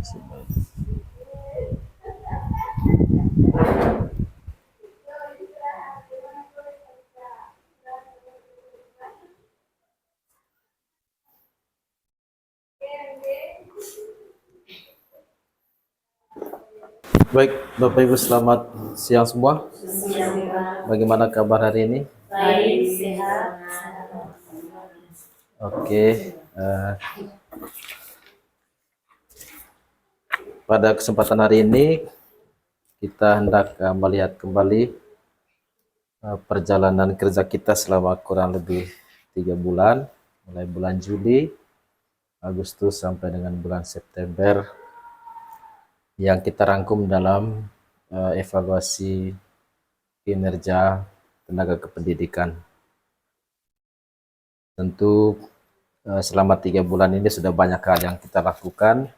Baik, Bapak Ibu selamat siang semua. Bagaimana kabar hari ini? Baik, sehat. Oke, pada kesempatan hari ini kita hendak melihat kembali perjalanan kerja kita selama kurang lebih 3 bulan, mulai bulan Juli, Agustus sampai dengan bulan September, yang kita rangkum dalam evaluasi kinerja tenaga kependidikan. Tentu selama 3 bulan ini sudah banyak hal yang kita lakukan,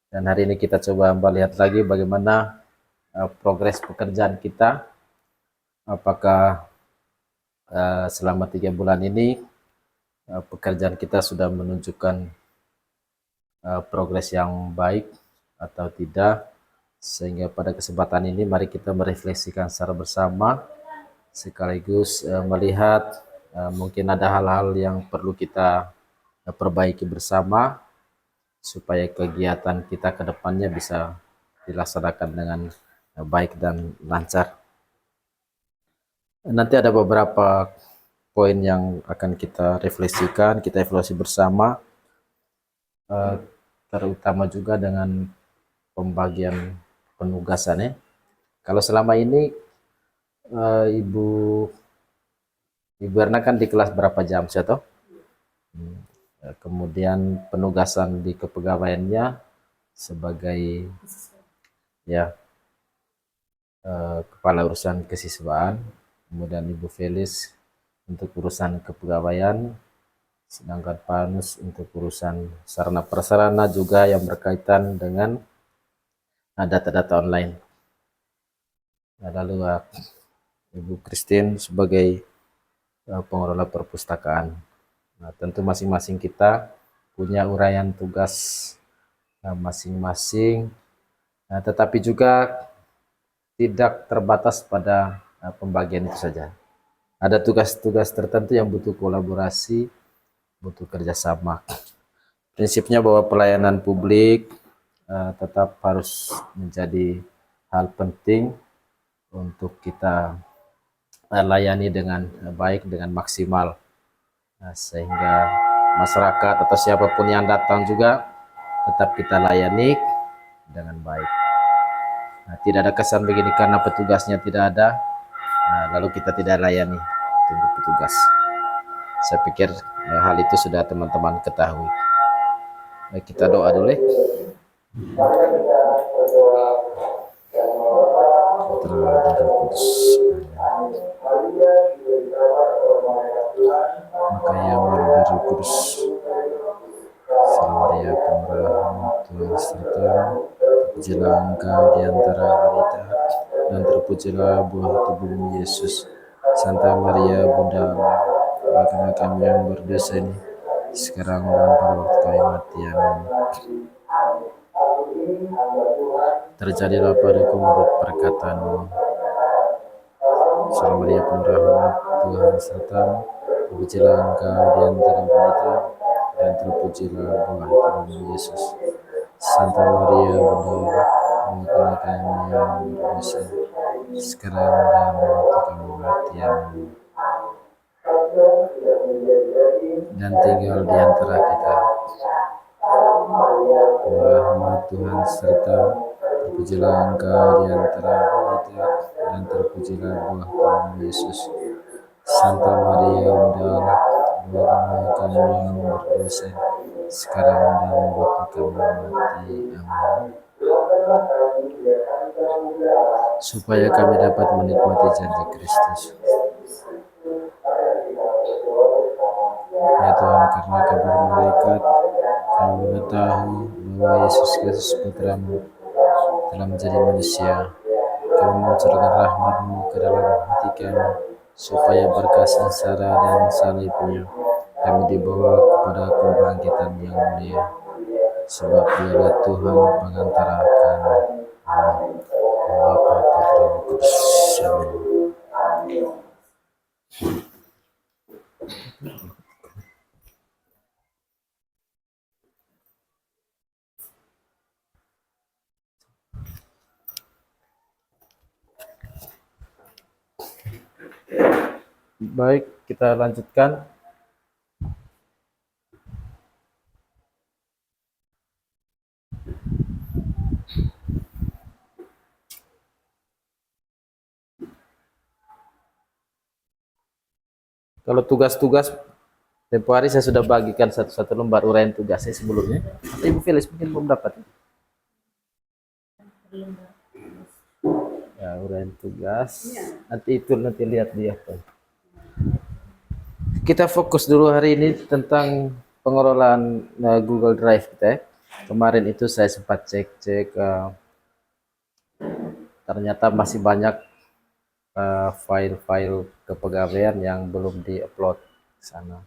dan hari ini kita coba melihat lagi bagaimana progres pekerjaan kita. Apakah selama 3 bulan ini pekerjaan kita sudah menunjukkan progres yang baik atau tidak, sehingga pada kesempatan ini mari kita merefleksikan secara bersama, sekaligus melihat mungkin ada hal-hal yang perlu kita perbaiki bersama supaya kegiatan kita ke depannya bisa dilaksanakan dengan baik dan lancar. Nanti ada beberapa poin yang akan kita refleksikan, kita evaluasi bersama, terutama juga dengan pembagian penugasannya. Kalau selama ini Ibu Erna kan di kelas berapa jam sih toh? Kemudian penugasan di kepegawaiannya sebagai kepala urusan kesiswaan, kemudian Ibu Felis untuk urusan kepegawaian, sedangkan Pak Anus untuk urusan sarana prasarana juga yang berkaitan dengan data-data online. Lalu Ibu Christine sebagai pengelola perpustakaan. Nah, tentu masing-masing kita punya uraian tugas masing-masing, tetapi juga tidak terbatas pada pembagian itu saja. Ada tugas-tugas tertentu yang butuh kolaborasi, butuh kerjasama. Prinsipnya bahwa pelayanan publik tetap harus menjadi hal penting untuk kita layani dengan baik, dengan maksimal, sehingga masyarakat atau siapapun yang datang juga tetap kita layani dengan baik. Tidak ada kesan begini karena petugasnya tidak ada, lalu kita tidak layani tunggu petugas. Saya pikir hal itu sudah teman-teman ketahui. Baik, kita doa dulu. Maka yang Roh Kudus, Maria Penerang Tuhan serta terpujilah Engkau di antara wanita, dan terpujilah buah tubuhmu Yesus. Santa Maria Bunda Allah, doakanlah kami yang berdosa ini sekarang dan pada waktu kami mati. Amin. Terjadilah padaku menurut perkataanmu. Salam Maria penuh rahmat, Tuhan sertamu, terpujilah Engkau di antara wanita, dan terpujilah buah tubuhmu Yesus. Santa Maria Bunda Allah, doakanlah kami yang berdosa sekarang dan waktu kami mati. Amin. Dan tinggal di antara kita rahmat Tuhan serta terpujilah Engkau di antara wanita, dan terpujilah buah tubuhmu Yesus. Santa Maria Bunda Allah, doakanlah kami yang berdosa sekarang dan waktu kami mati. Amin. Supaya kami dapat menikmati janji Kristus. Ya Tuhan, karena kabar malaikat kami mengetahui bahwa Yesus Kristus Putramu telah menjadi manusia. Kami mencurahkan rahmat-Mu ke dalam hati kami, supaya berkat sengsara dan salibnya kami dibawa kepada kebangkitan yang mulia. sebab dialah Tuhan pengantara kami. Amin. Bapa, Putra, Roh Kudus. Amin. Baik, kita lanjutkan. Kalau tugas-tugas tempo hari saya sudah bagikan satu-satu lembar uraian tugasnya sebelumnya. Atau Ibu Felis mungkin belum dapat. Ya, uraian tugas. Nanti lihat dia. Kita fokus dulu hari ini tentang pengelolaan Google Drive kita. Kemarin itu saya sempat cek ternyata masih banyak file-file kepegawaian yang belum di-upload ke sana.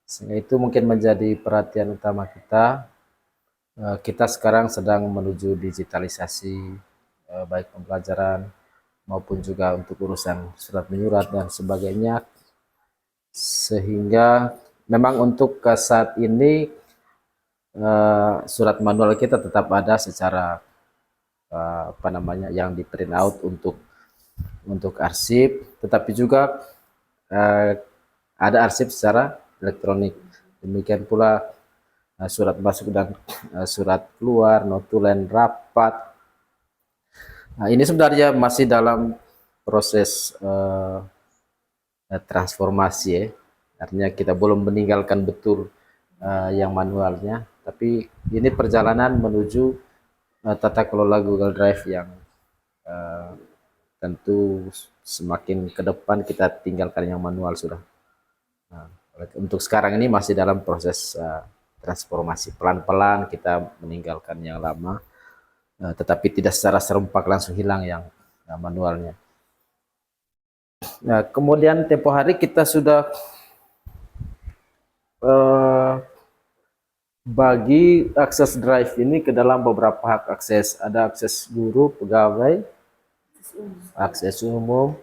Sehingga itu mungkin menjadi perhatian utama kita. Kita sekarang sedang menuju digitalisasi baik pembelajaran maupun juga untuk urusan surat menyurat dan sebagainya. Sehingga memang untuk saat ini surat manual kita tetap ada secara yang di print out untuk arsip, tetapi juga ada arsip secara elektronik. Demikian pula surat masuk dan surat keluar, notulen rapat. Nah, ini sebenarnya masih dalam proses transformasi ya. Artinya kita belum meninggalkan betul yang manualnya, tapi ini perjalanan menuju tata kelola Google Drive yang tentu semakin ke depan kita tinggalkan yang manual sudah. Nah, untuk sekarang ini masih dalam proses transformasi. Pelan-pelan kita meninggalkan yang lama, tetapi tidak secara serempak langsung hilang yang manualnya. Nah, kemudian tempo hari kita sudah bagi akses drive ini ke dalam beberapa hak akses. Ada akses guru, pegawai, akses umum,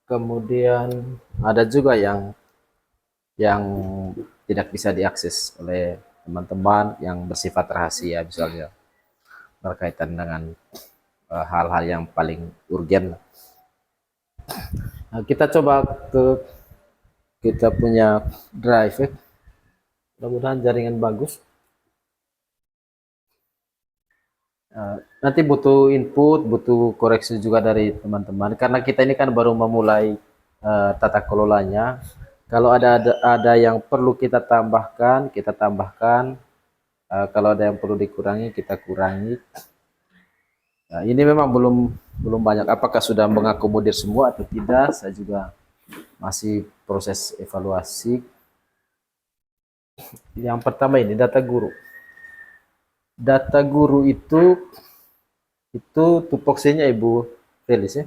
kemudian ada juga yang tidak bisa diakses oleh teman-teman yang bersifat rahasia, misalnya berkaitan dengan hal-hal yang paling urgen. Nah, kita coba kita punya drive ya. Mudah-mudahan jaringan bagus. Nanti butuh input, butuh koreksi juga dari teman-teman karena kita ini kan baru memulai tata kelolanya. Kalau ada yang perlu kita tambahkan, kita tambahkan. Kalau ada yang perlu dikurangi, kita kurangi. Nah, ini memang belum banyak. Apakah sudah mengakomodir semua atau tidak? Saya juga masih proses evaluasi. Yang pertama ini data guru. Data guru itu tupoksinya Ibu Felis ya,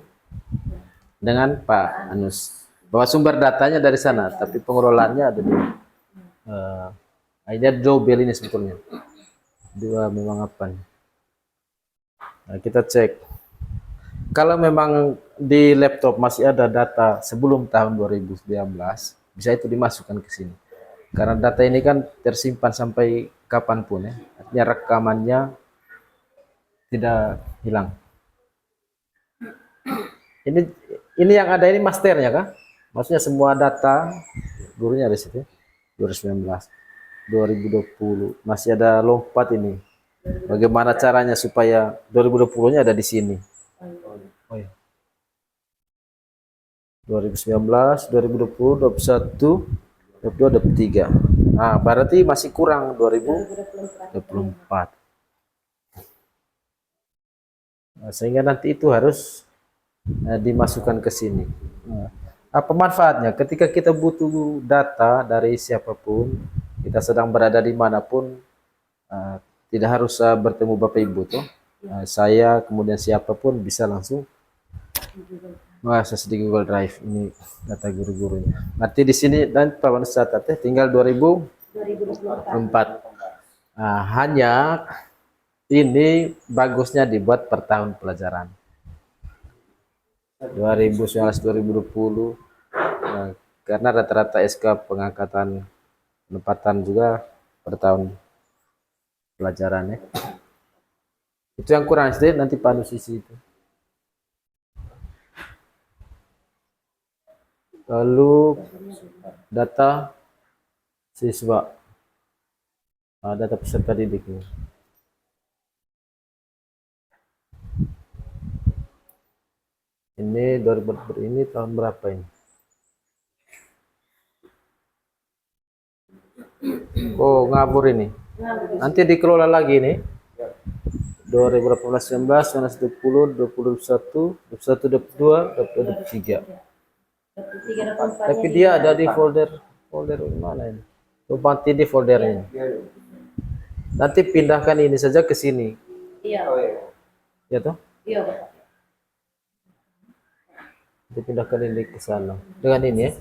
dengan Pak Anus. Bahwa sumber datanya dari sana, tapi pengelolaannya ada di ini double ini sebetulnya. Dua memang apa nih? Nah, kita cek. Kalau memang di laptop masih ada data sebelum tahun 2019, bisa itu dimasukkan ke sini. Karena data ini kan tersimpan sampai kapanpun ya. Artinya rekamannya tidak hilang. Ini yang ada ini masternya kah? Maksudnya semua data gurunya di situ. 2019, 2020 masih ada lompat ini. Bagaimana caranya supaya 2020-nya ada di sini? Oh iya. 2019, 2020, 2021, 22, 23. Nah, berarti masih kurang 2024. Nah, sehingga nanti itu harus dimasukkan ke sini. Nah, apa manfaatnya? Ketika kita butuh data dari siapapun, kita sedang berada di manapun, tidak harus bertemu Bapak Ibu tuh. Saya kemudian siapapun bisa langsung mengakses di Google Drive ini data guru-gurunya. Nanti di sini dan Pak Manus catat tinggal 2024. Nah, hanya ini bagusnya dibuat per tahun pelajaran 2019-2020. Nah, karena rata-rata SK pengangkatan penempatan juga per tahun pelajarannya. Itu yang kurang SD nanti Pak sisi itu. Lalu data siswa, data peserta didik. Ini 2000 ini tahun berapa ini? Oh, ngabur ini. Nanti dikelola lagi nih. 2018, 19, 19, 20, 20, 21, 22, 23. Tapi dia ada di folder mana ini? Coba nanti di folder ini. Nanti pindahkan ini saja ke sini. Iya. Ya toh? Iya, Bapak. Dipindahkan ini ke sana. Dengan ini ya.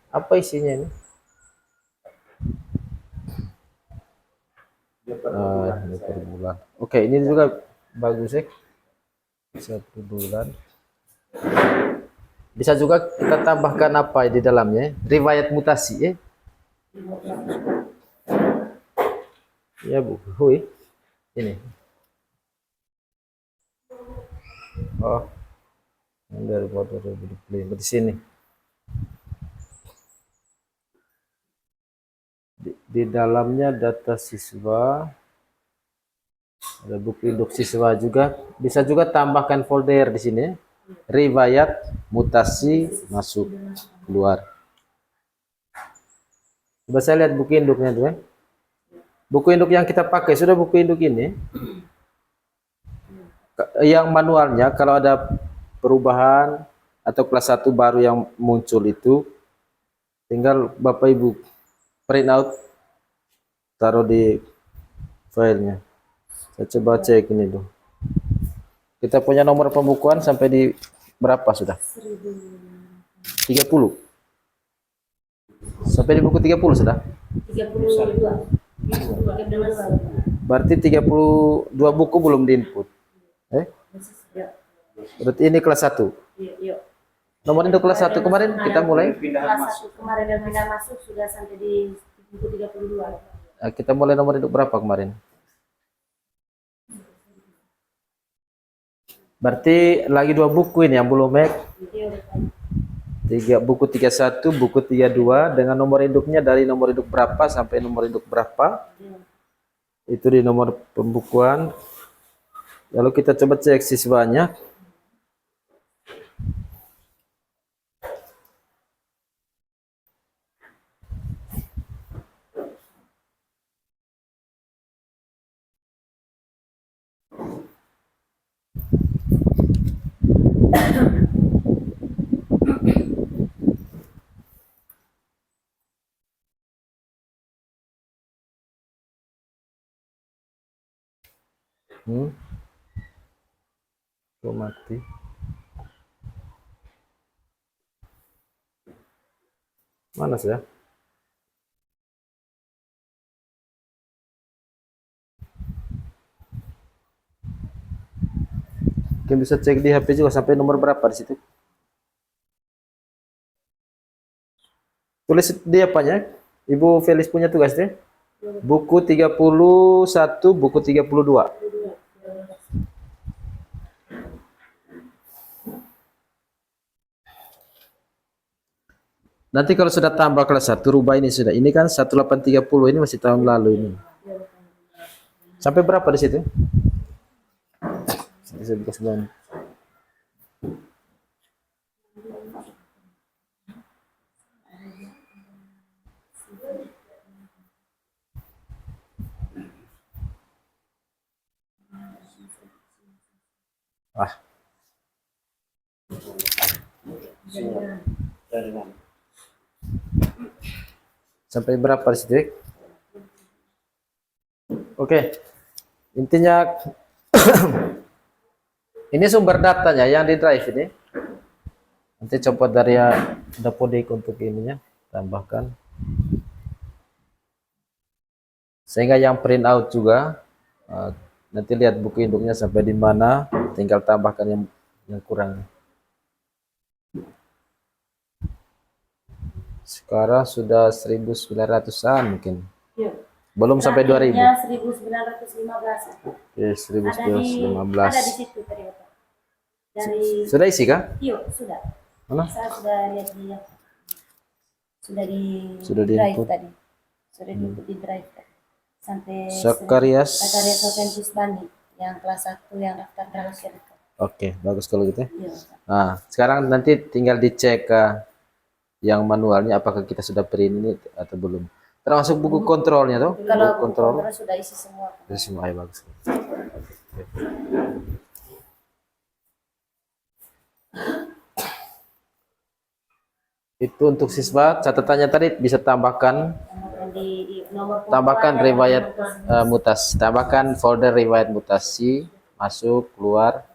Apa isinya ini? Ini per bulan. Oke, ini juga bagus ya. 1 bulan. Bisa juga kita tambahkan apa di dalamnya? Riwayat mutasi ya. Ya Bu, hui. Ini. Oh, ini dari 2025 di sini. Di dalamnya data siswa, ada buku induk siswa juga. Bisa juga tambahkan folder di sini. Riwayat mutasi masuk keluar. Coba saya lihat buku induknya tuh ya. Buku induk yang kita pakai sudah buku induk ini. Yang manualnya kalau ada perubahan atau kelas 1 baru yang muncul itu tinggal Bapak Ibu print out, taruh di filenya. Saya coba cek ini dulu. Kita punya nomor pembukuan sampai di berapa sudah? 30. Sampai di buku 30 sudah? 32. Berarti 32 buku belum diinput. Berarti ini kelas 1. Iya. Nomor induk kelas 1 kemarin kita mulai. Kelas 1 kemarin dan pindah masuk sudah sampai di buku 32. Kita mulai nomor induk berapa kemarin? Berarti lagi 2 buku ini yang belum make. Buku 31, buku 32 dengan nomor induknya dari nomor induk berapa sampai nomor induk berapa. Itu di nomor pembukuan. Lalu kita coba cek siswanya. Mati. Mana sih ya? Mungkin bisa cek di HP juga sampai nomor berapa di situ. Tulis di apanya? Ibu Felis punya tugas deh. Buku 31, buku 32. Nanti kalau sudah tambah kelas 1, rubah ini sudah. Ini kan 1830, ini masih tahun lalu ini. Sampai berapa di situ? Saya buka sebelum. Sampai berapa di situ? Oke. Intinya ini sumber datanya yang di drive ini. Nanti coba dari Dapodik untuk ininya, tambahkan. Sehingga yang print out juga nanti lihat buku induknya sampai di mana, tinggal tambahkan yang kurang. Sekarang sudah 1900-an mungkin. Iya. Belum sampai 2000. Terakhirnya 1915. Oke, Ada di 1915. situ tadi Bapak. Dari Sudah isi kah? iya, sudah. Mana? Saya sudah lihat di sudah di Sudah di drive input. tadi. Sudah di input di drive tadi. Sampai Sakarias. Sakarias Noventus Bani yang kelas 1 yang daftar terakhir itu. Oke, bagus kalau gitu ya. Iya. Nah, sekarang nanti tinggal dicek yang manualnya apakah kita sudah print ini atau belum. Termasuk buku kontrolnya tuh. Kalau Buku kontrol. kontrol sudah isi semua. Itu semua ya, bagus. Itu untuk siswa, catatannya tadi bisa tambahkan Di nomor tambahkan riwayat mutasi, tambahkan folder riwayat mutasi, masuk keluar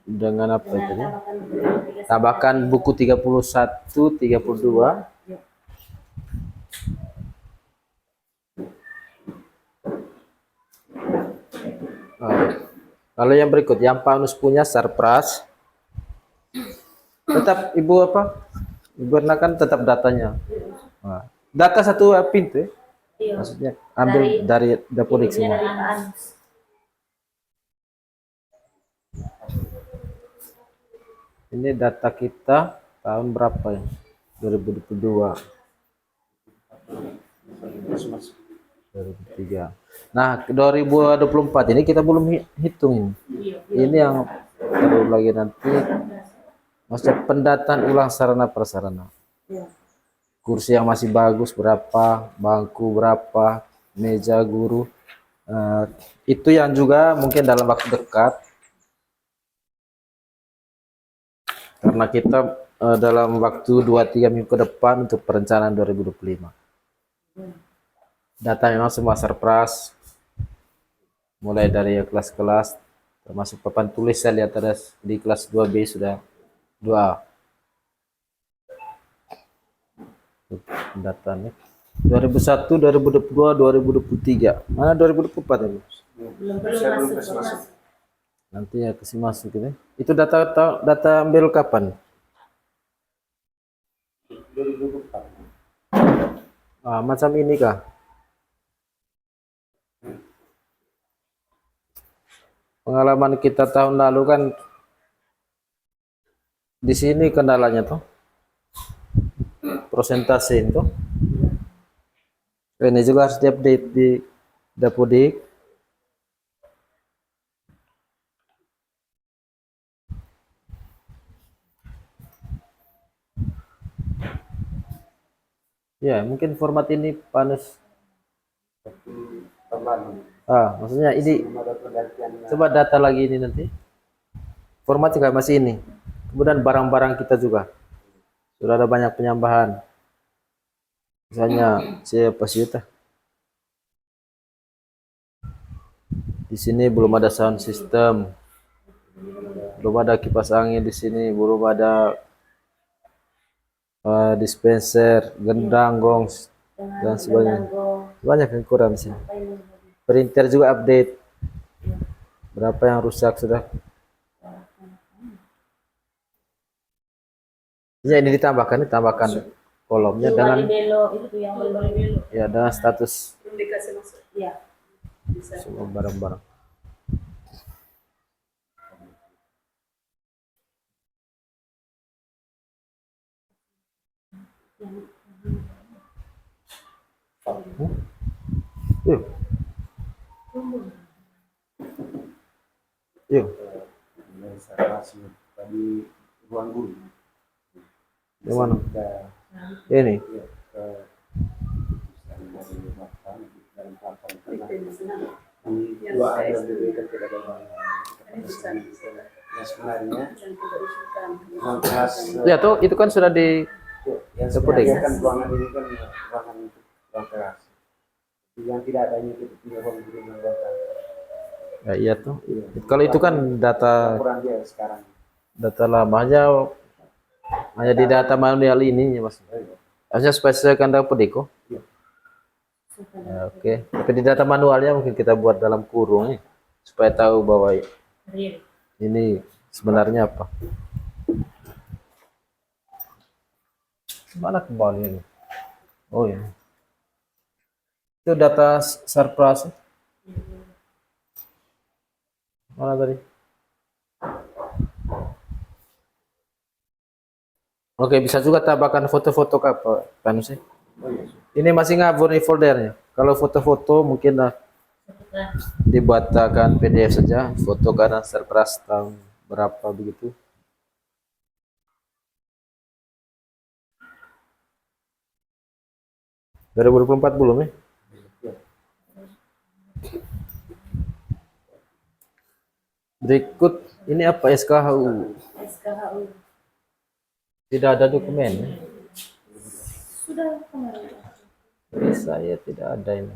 dengan apa itu ya? Tambahkan buku 31, 32. Lalu yang berikut, yang Panus punya Sarpras. Tetap Ibu apa? Ibu kan tetap datanya. Nah, data satu pintu ya? Iya. Maksudnya ambil dari Dapodik semua. Dari Pak Anus. Ini data kita tahun berapa ya? 2022. 2003. Nah, 2024 ini kita belum hitung ini. Ini yang perlu lagi nanti. Maksudnya pendataan ulang sarana prasarana. Iya. Kursi yang masih bagus berapa, bangku berapa, meja guru. Itu yang juga mungkin dalam waktu dekat. Karena kita dalam waktu 2-3 minggu ke depan untuk perencanaan 2025. Data memang semua surprise. Mulai dari kelas-kelas, termasuk papan tulis saya lihat ada di kelas 2B sudah 2A. Datanya 2001, 2022, 2023. Mana 2024 ini? Belum masuk. Nanti ya kasih masuk ini. Itu data ambil kapan? 2024. Macam ini kah? Pengalaman kita tahun lalu kan di sini kendalanya tuh prosentase itu. Ini juga harus diupdate di Dapodik. Ya, mungkin format ini Panus. Maksudnya ini coba data lagi ini nanti. Format juga masih ini. Kemudian barang-barang kita juga sudah ada banyak penambahan. Misalnya siapa sih itu? Di sini belum ada sound system. Belum ada kipas angin di sini, belum ada dispenser, gendang, gong, dan sebagainya. Banyak yang kurang sih. Printer juga update. Berapa yang rusak sudah? Ya, ini ditambahkan kolomnya dengan ya dengan status semua barang-barang. Yuk. Yuk. Tadi ruang guru. Yang mana? Ini. Ya tuh itu kan sudah di yang Dapodik. sebenarnya kan ruangan ini kan ruangan untuk ruang kelas. Yang tidak adanya itu punya ruang guru yang ruang. Ya, iya tuh. Kalau itu kan data Kurang dia sekarang. data lama aja hanya di data manual ini ya Mas. Harusnya spesifikkan dapat Deko. Oke. Tapi di data manualnya mungkin kita buat dalam kurung nih, supaya tahu bahwa Real. ini sebenarnya apa. Mana kembali ini? Oh ya. Itu data surplus. Mana tadi? Oke, bisa juga tambahkan foto-foto apa kan sih? Oh iya. Ini masih ngabur nih foldernya. Kalau foto-foto mungkin Satukan. dibuatkan PDF saja, foto karena surplus tahun berapa begitu. Dari 2024 belum ya? Berikut ini apa SKHU? SKHU. Tidak ada dokumen. Sudah kemarin. Saya tidak ada ini.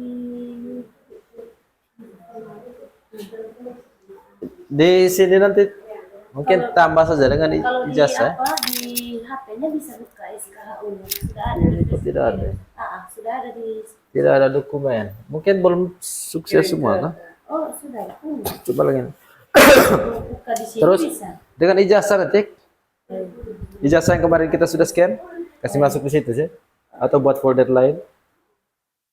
Hmm, Di sini nanti mungkin tambah saja dengan Kalau di ijazah. apa di HP-nya bisa buka SKHU-nya. Sudah ada. Ini kok tidak ada. Sudah ada di. Tidak ada dokumen. Mungkin belum sukses semua kan? Oh, sudah. Coba lagi. Buka di sini Terus bisa. dengan ijazah nanti, ijazah yang kemarin kita sudah scan, kasih masuk di situ sih, atau buat folder lain.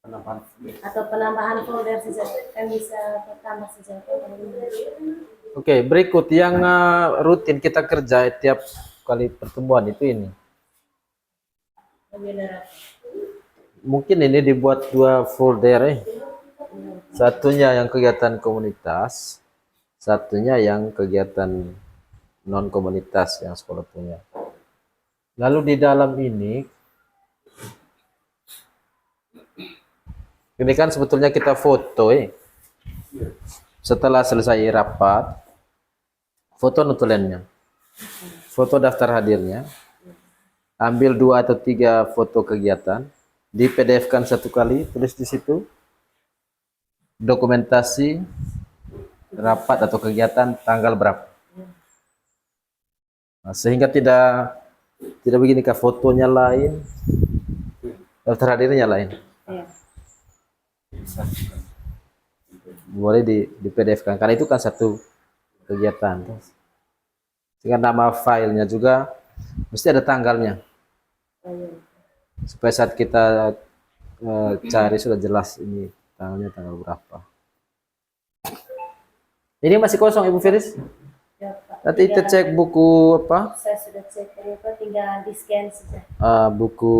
Penambahan. Atau penambahan folder saja kan bisa bertambah saja. Oke, berikut yang rutin kita kerja tiap kali pertemuan itu ini. Mungkin ini dibuat 2 folder. Satunya yang kegiatan komunitas, satunya yang kegiatan non komunitas yang sekolah punya. Lalu di dalam ini kan sebetulnya kita foto setelah selesai rapat, foto notulennya, foto daftar hadirnya, ambil 2 atau 3 foto kegiatan, di PDF-kan 1 kali, tulis di situ dokumentasi rapat atau kegiatan tanggal berapa. Nah, sehingga tidak begini kah, fotonya lain, daftar hadirnya lain. Ya. Boleh di PDF-kan karena itu kan 1 kegiatan. Sehingga nama filenya juga mesti ada tanggalnya. Supaya saat kita cari sudah jelas ini tanggalnya tanggal berapa. Ini masih kosong Ibu Firis? Ya, Pak. Nanti kita cek buku apa? Saya sudah cek apa tinggal di scan saja. Buku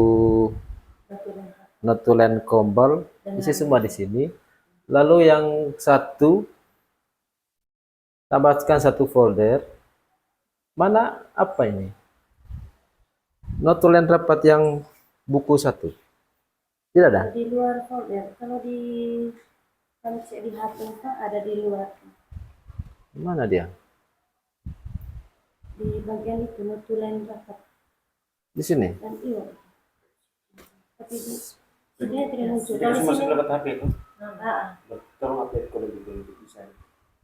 notulen Kombol, isi semua di sini. Lalu yang 1 tambahkan 1 folder. Mana apa ini? Notulen rapat yang buku 1. Tidak ada? Di luar folder. Kalau cek di HP Pak ada di luar. Mana dia? Di bagian itu notulen rapat Di sini. dan iya. Tapi dia tidak muncul. Kalau di Masih sini, dapat HP itu. Tolong update kalau bisa.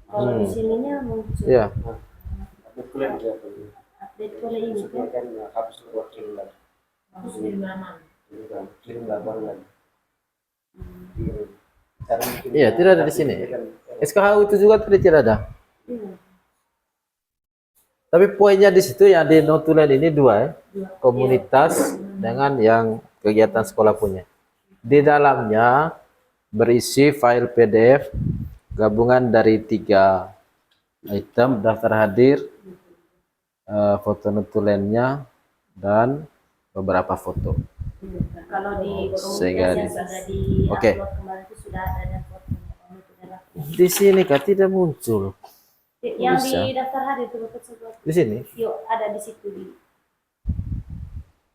kalau di sininya muncul. Iya. Update kuliah aja kalau Update boleh ini maksudnya kan. kan hapus keluar kirim lagi. Kirim lagi baru lagi. Kirim. Cara bikin- Iya, tidak ada di sini. SKHU itu juga tidak ada. Iya. Tapi poinnya di situ yang di notulen ini 2 komunitas dengan yang kegiatan sekolah punya. Di dalamnya berisi file PDF gabungan dari 3 item, daftar hadir, foto notulennya, dan beberapa foto. Kalau di Sehingga komunitas yang sudah di Oke. upload kemarin itu sudah ada dan notulen rapat. Di sini kah tidak muncul? Yang Bisa. di daftar hari itu Bapak sebuah. Di sini? Yuk ada di situ di.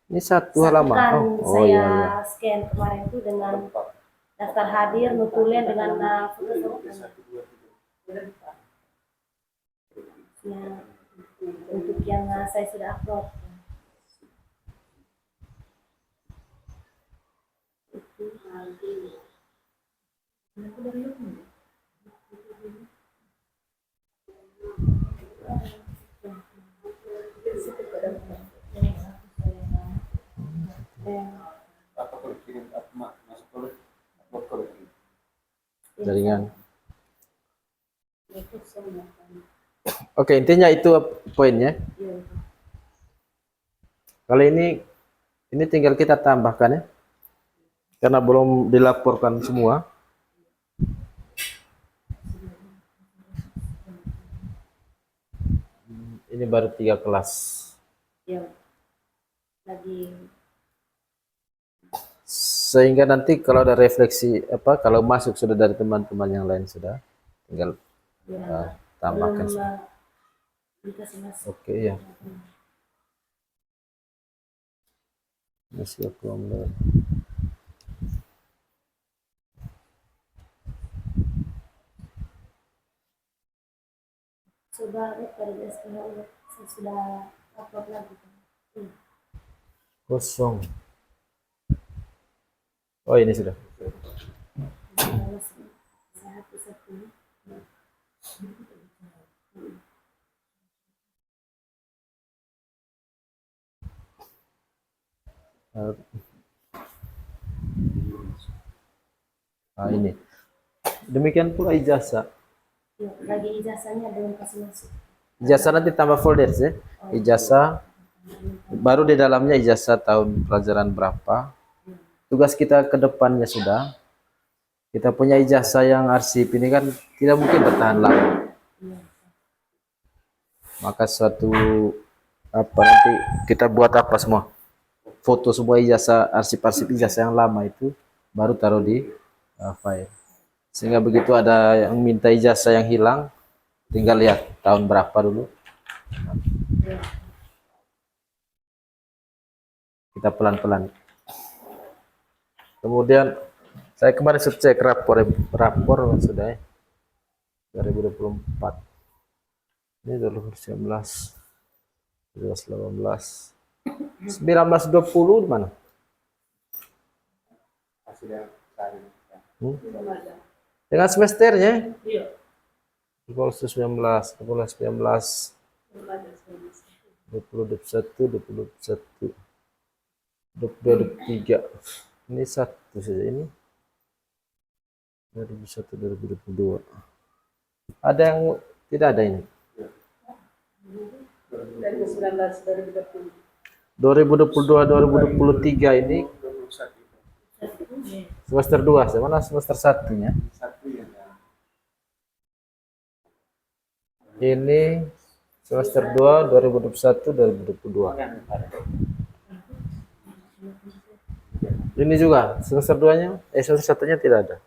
Ini 1 halaman. Kan Oh saya iya iya. scan kemarin itu dengan daftar hadir, notulen dengan foto-foto. Ya, untuk yang saya sudah upload. jaringan. Itu semua. Oke, intinya itu poinnya. Iya. Kali ini tinggal kita tambahkan ya, karena belum dilaporkan semua. Ini baru 3 kelas. Iya. Lagi Sehingga nanti kalau ada refleksi kalau masuk sudah dari teman-teman yang lain sudah, tinggal ya, tambahkan. belum dikasih masuk. Oke ya. Masih aku mulai. Sudah pada SPH saya sudah upload lagi. Kosong. Oh ini sudah. Saya hapus satu. Ini. Demikian pula ijazah. Ya, lagi ijazahnya belum kasih masuk. Ijazah nanti tambah folder ya. Ijazah baru di dalamnya ijazah tahun pelajaran berapa. Tugas kita ke depannya sudah. Kita punya ijazah yang arsip ini kan tidak mungkin bertahan lama. Maka suatu nanti kita buat apa semua? Foto semua ijazah, arsip-arsip ijazah yang lama itu baru taruh di file. Sehingga begitu ada yang minta ijazah yang hilang, tinggal lihat tahun berapa dulu. Kita pelan-pelan. Kemudian saya kemarin cek rapor sudah ya. 2024. Ini 2019, 2018, 1920 di mana? Dengan semesternya? Iya. 19, 19, 19, 20, 21, 22, 23. Ini satu saja ini. 2001, 2022. Ada yang tidak ada ini? 2022, 2023 ini semester 2, mana semester 1-nya? Ini semester 2, 2021, 2022. Ini juga semester 2-nya, semester 1-nya tidak ada.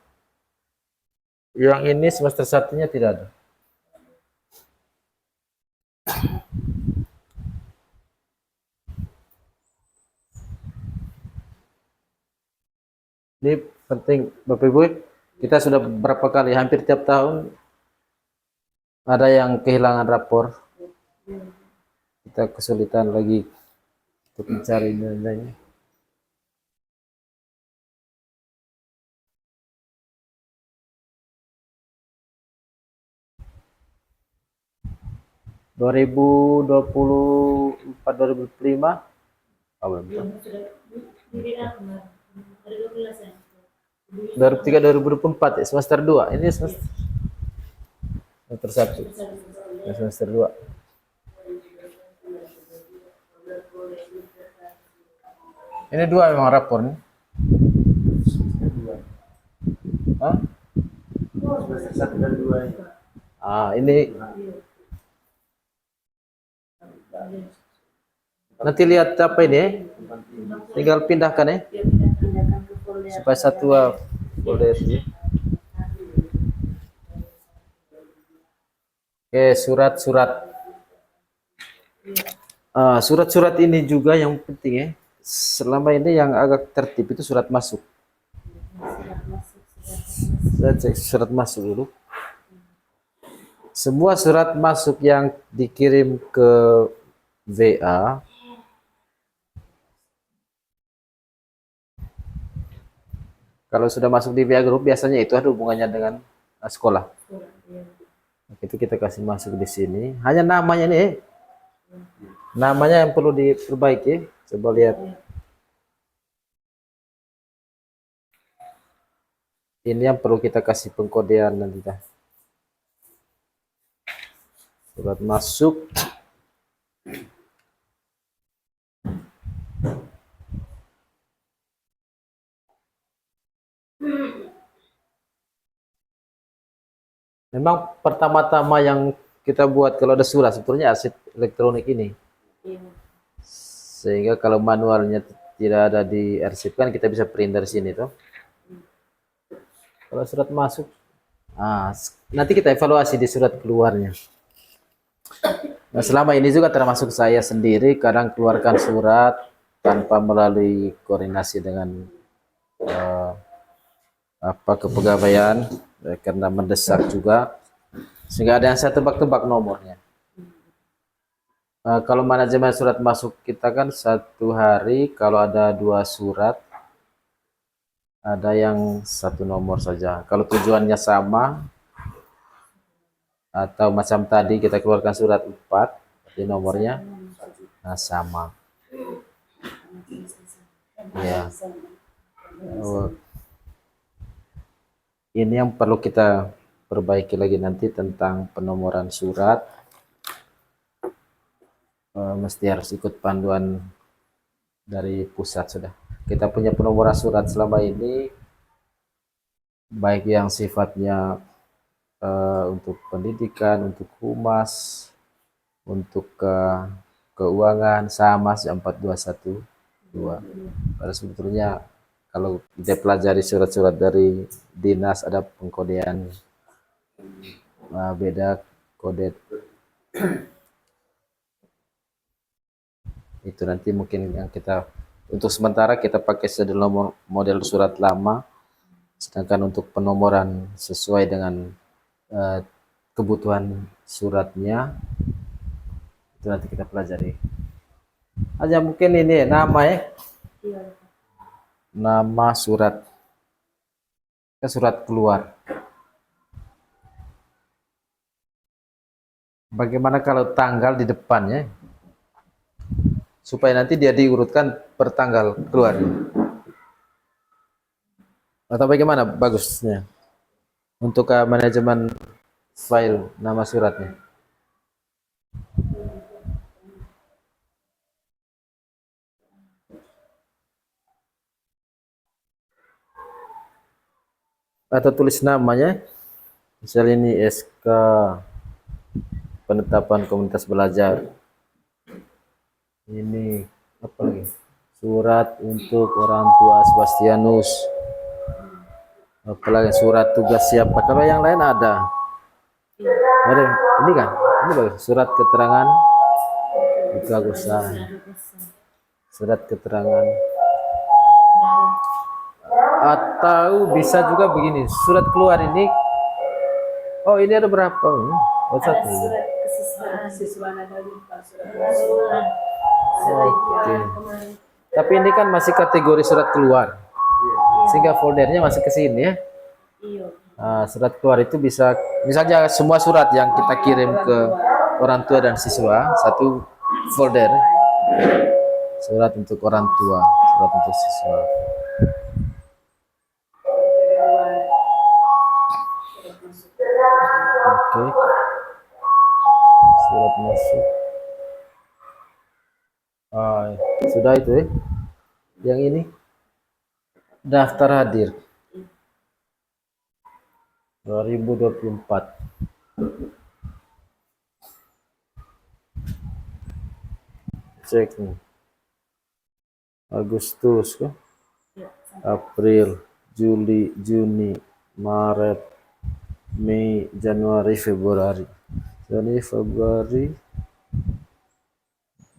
Yang ini semester 1-nya tidak ada. Ini penting Bapak Ibu, kita sudah berapa kali, hampir tiap tahun ada yang kehilangan rapor. Kita kesulitan lagi untuk mencari nilainya. Oh, 2024, 2003, 2024 ya, semester 2. Ini semester 1. Semester 2. Ini 2 memang rapor nih. Hah? Semester 1 dan 2 ini. Ini nanti lihat apa ini ya? Tinggal pindahkan ya, supaya satu folder ya. Oke, surat-surat. Surat-surat ini juga yang penting ya. Selama ini yang agak tertib itu surat masuk. Saya cek surat masuk dulu. Semua surat masuk yang dikirim ke VA kalau sudah masuk di VA Group biasanya itu ada hubungannya dengan sekolah. Itu kita kasih masuk di sini. Hanya namanya nih. Namanya yang perlu diperbaiki. Coba lihat. Ini yang perlu kita kasih pengkodean nanti dah. Surat masuk. Memang pertama-tama yang kita buat kalau ada surat sebetulnya arsip elektronik ini. Iya. Sehingga kalau manualnya tidak ada diarsipkan, kita bisa print dari sini tuh. Kalau surat masuk, nanti kita evaluasi di surat keluarnya. Nah, selama ini juga termasuk saya sendiri kadang keluarkan surat tanpa melalui koordinasi dengan kepegawaian, karena mendesak juga, sehingga ada yang saya tebak-tebak nomornya. Kalau manajemen surat masuk kita kan satu hari kalau ada 2 surat, ada yang 1 nomor saja. Kalau tujuannya sama atau macam tadi kita keluarkan surat 4, di nomornya sama. Ya. Ini yang perlu kita perbaiki lagi nanti tentang penomoran surat. Mesti harus ikut panduan dari pusat sudah. Kita punya penomoran surat selama ini baik yang sifatnya untuk pendidikan, untuk humas, untuk keuangan sama 4212. Pada sebetulnya kalau kita pelajari surat-surat dari dinas ada pengkodean beda kode. Itu nanti mungkin yang kita untuk sementara kita pakai nomor model surat lama, sedangkan untuk penomoran sesuai dengan kebutuhan suratnya itu nanti kita pelajari. Aja mungkin ini nama ya. Iya. Nama surat ke surat keluar. Bagaimana kalau tanggal di depannya? Supaya nanti dia diurutkan per tanggal keluar. Atau bagaimana bagusnya? Untuk manajemen file nama suratnya. Atau tulis namanya. Misalnya ini SK penetapan komunitas belajar. Ini apa lagi? Surat untuk orang tua Sebastianus. Apalagi surat tugas siapa? Kalau yang lain ada. Ada. Ini kan? Ini bagus. Surat keterangan keguguran. Surat keterangan. Atau bisa juga begini. Surat keluar ini. Oh, ini ada berapa? Oh, satu. Surat kesiswaan ada lupa surat Oke. Tapi ini kan masih kategori surat keluar, sehingga foldernya masih ke sini ya. Iya. Surat keluar itu bisa, misalnya semua surat yang kita kirim ke orang tua dan siswa, satu folder. Surat untuk orang tua, surat untuk siswa. Oke. Surat masuk. Sudah itu ya. Yang ini daftar hadir 2024. Cek nih. Agustus kan? April, Juli, Juni, Maret, Mei, Januari, Februari. Jadi Februari,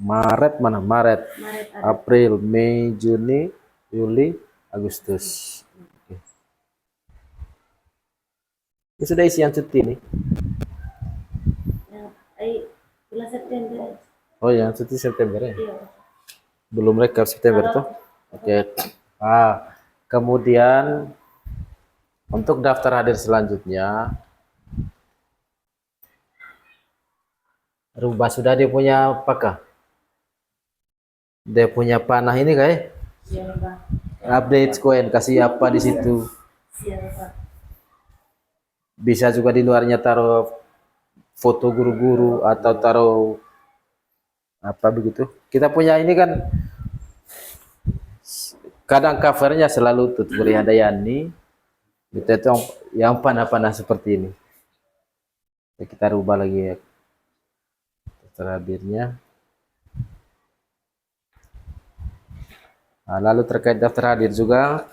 Maret mana? Maret, April, Mei, Juni, Juli, Agustus. Oke. Ini sudah isian cuti nih. Bulan September. Oh ya, cuti September ya? Iya. Belum rekap September tuh. Oke. Kemudian untuk daftar hadir selanjutnya, rubah sudah dia punya apakah? Dia punya panah ini kayak Iya, Pak. update koin kasih apa di situ? Siapa? Bisa juga di luarnya taruh foto guru-guru atau taruh apa begitu. Kita punya ini kan kadang covernya selalu Tutburi Handayani, gitu itu yang panah-panah seperti ini. Ya, kita rubah lagi ya terhadirnya. Nah, lalu terkait daftar hadir juga,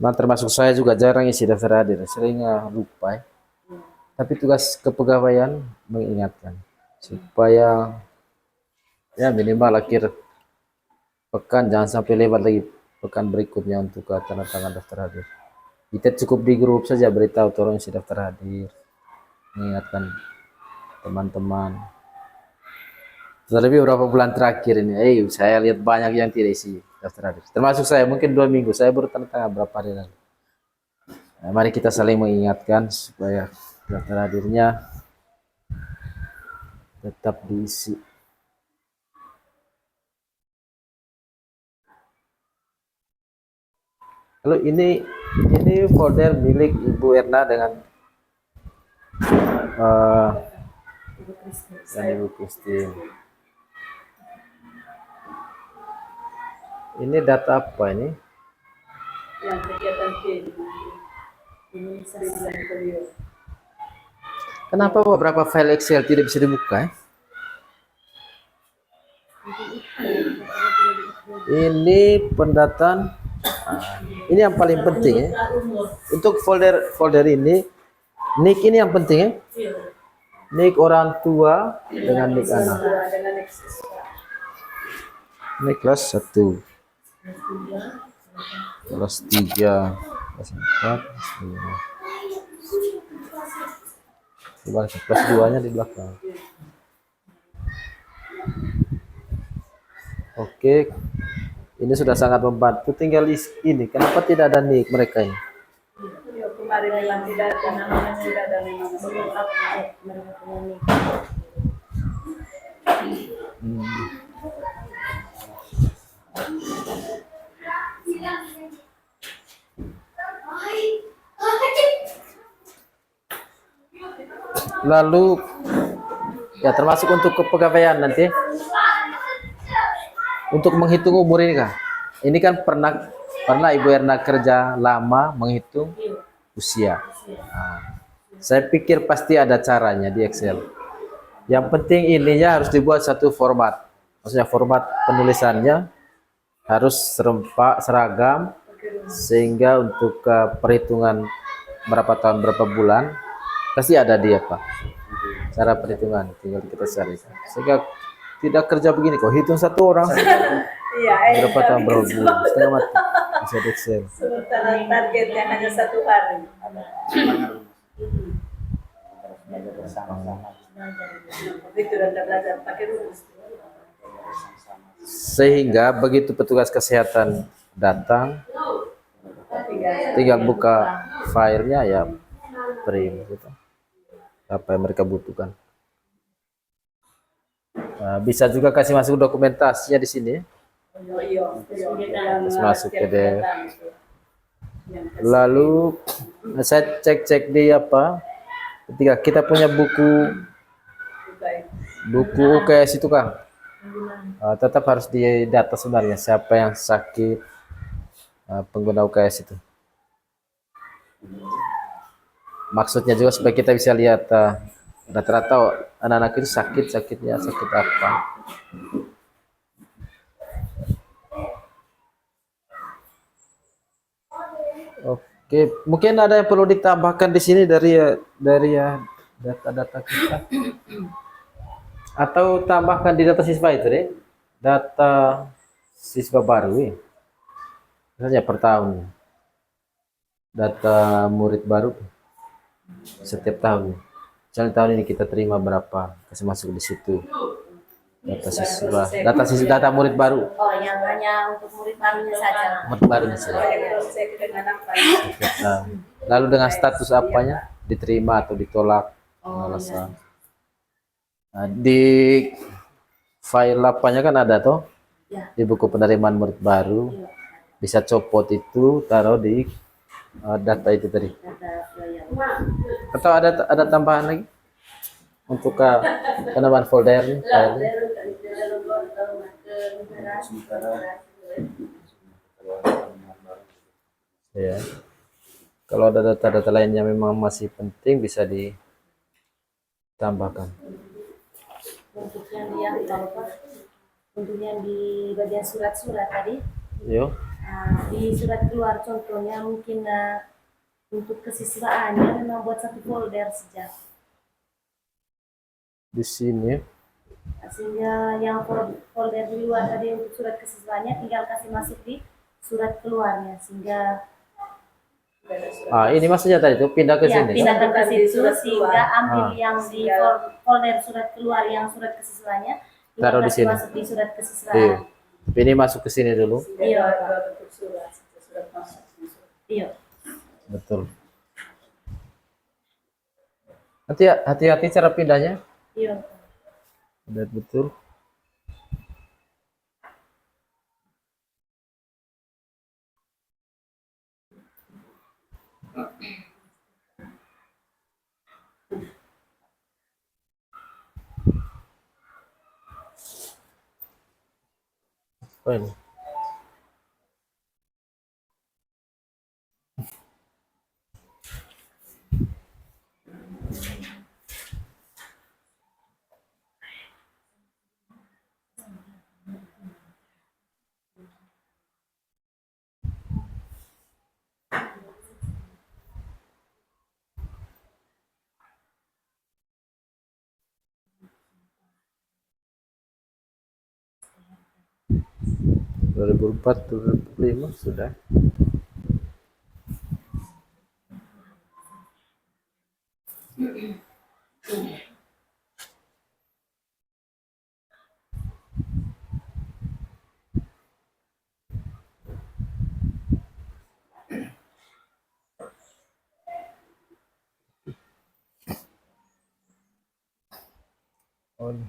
nah, termasuk saya juga jarang isi daftar hadir, sering lupa ya. Tapi tugas kepegawaian mengingatkan supaya ya minimal akhir pekan jangan sampai lewat lagi pekan berikutnya untuk tanda tangan daftar hadir. Kita cukup di grup saja beritahu tolong isi daftar hadir, mengingatkan teman-teman. Terlebih beberapa bulan terakhir ini, saya lihat banyak yang tidak isi daftar hadir. Termasuk saya, mungkin 2 minggu saya baru tanda tangan berapa hari lalu. Nah, mari kita saling mengingatkan supaya daftar hadirnya tetap diisi. Lalu ini folder milik Ibu Erna dengan dan Ibu Christine. Ini data apa ini? Yang kegiatan Indonesia Sedang Beliau. Kenapa beberapa file Excel tidak bisa dibuka? Ini pendataan. Ini yang paling penting ya. Untuk folder ini, nick ini yang penting ya. Nick orang tua dengan nick anak. Nick kelas 1, kelas 3, kelas 4, kelas 2-nya di belakang. Oke, ini sudah sangat membantu. Tinggal ini, kenapa tidak ada nick mereka ini? Kemarin memang tidak ada namanya, tidak ada memang mereka punya nih. Lalu ya termasuk untuk kepegawaian nanti untuk menghitung umur ini kah? Ini kan pernah Ibu Erna kerja lama menghitung usia. Nah, saya pikir pasti ada caranya di Excel. Yang penting ininya harus dibuat satu format. Maksudnya format penulisannya harus seragam sehingga untuk perhitungan berapa tahun berapa bulan pasti ada dia Pak. Cara perhitungan tinggal kita cari. Sehingga tidak kerja begini kok hitung satu orang. Iya, berapa tahun berapa bulan setengah mati bisa di Excel. sementara targetnya hanya 1 hari. Itu dan belajar pakai rumus. Sehingga begitu petugas kesehatan datang tinggal buka filenya ya print gitu. Apa yang mereka butuhkan. Nah, bisa juga kasih masuk dokumentasinya di sini. Terus masuk ke PDF. Lalu saya cek di apa? Ketika kita punya buku UKS itu Kang, tetap harus didata sebenarnya siapa yang sakit pengguna UKS itu. Maksudnya juga supaya kita bisa lihat rata-rata anak-anak itu sakitnya sakit apa. Oke, mungkin ada yang perlu ditambahkan di sini dari data-data kita. Atau tambahkan di data siswa itu deh, data siswa baru ya. Misalnya per tahun. Data murid baru setiap tahun. Misalnya tahun ini kita terima berapa, kasih masuk di situ. Data murid baru. Oh, yang hanya untuk murid barunya saja. Murid barunya saja. Lalu dengan status apanya, diterima atau ditolak, alasan. Nah, di file apanya kan ada toh, di buku penerimaan murid baru, bisa copot itu, taruh di data itu tadi. data pelayan. Atau ada tambahan lagi untuk penambahan folder nih, file nih? Sementara Ya. Kalau ada data-data lain yang memang masih penting bisa ditambahkan. Untuk yang di untuk yang di bagian surat-surat tadi, Yo, di surat keluar contohnya mungkin untuk kesiswaannya memang buat satu folder saja. di sini Sehingga yang folder di luar tadi untuk surat kesiswaannya tinggal kasih masuk di surat keluarnya sehingga ini maksudnya tadi itu pindah ke ya sini. pindahkan ke situ Surat sehingga keluar. ambil yang di folder surat keluar yang surat kesiswaannya tinggal Taruh di kasih sini. masuk di surat Iya. kesiswaan. Tapi ini masuk ke sini dulu. Iya, Bentuk surat masuk. iya. Betul. Hati-hati cara pindahnya. Iya. Lihat betul. Oh ini. Dua 2004, 2005 sudah. Oh, ini.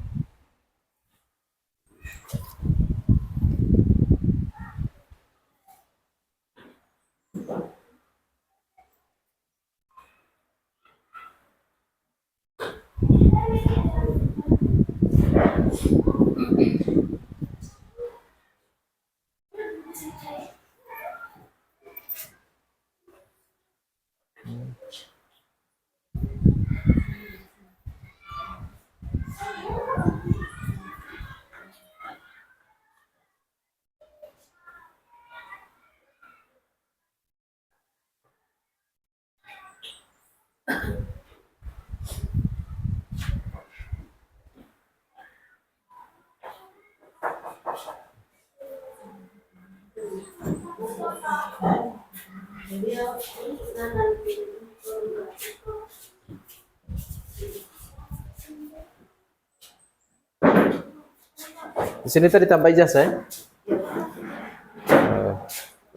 Di sini tadi tambah ijazah ya.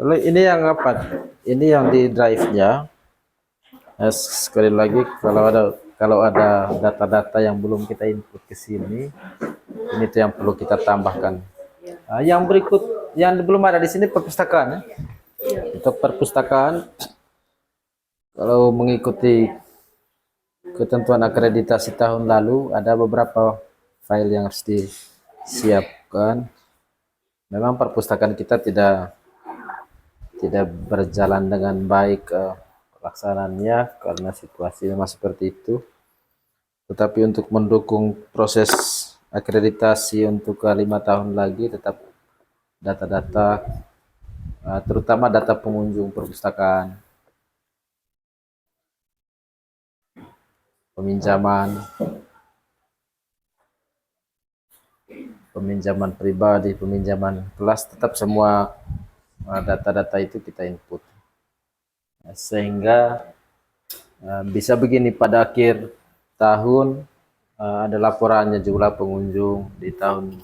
Lalu ini yang apa? Ini yang di drive-nya. Sekali lagi kalau ada data-data yang belum kita input ke sini, ini tuh yang perlu kita tambahkan. Yang berikut yang belum ada di sini perpustakaan ya. Untuk perpustakaan, kalau mengikuti ketentuan akreditasi tahun lalu, ada beberapa file yang harus disiapkan. Memang perpustakaan kita tidak berjalan dengan baik pelaksanaannya karena situasi memang seperti itu. Tetapi untuk mendukung proses akreditasi untuk 5 tahun lagi, tetap data-data terutama data pengunjung perpustakaan, peminjaman pribadi, peminjaman kelas, tetap semua data-data itu kita input. Sehingga bisa begini, pada akhir tahun ada laporannya jumlah pengunjung di tahun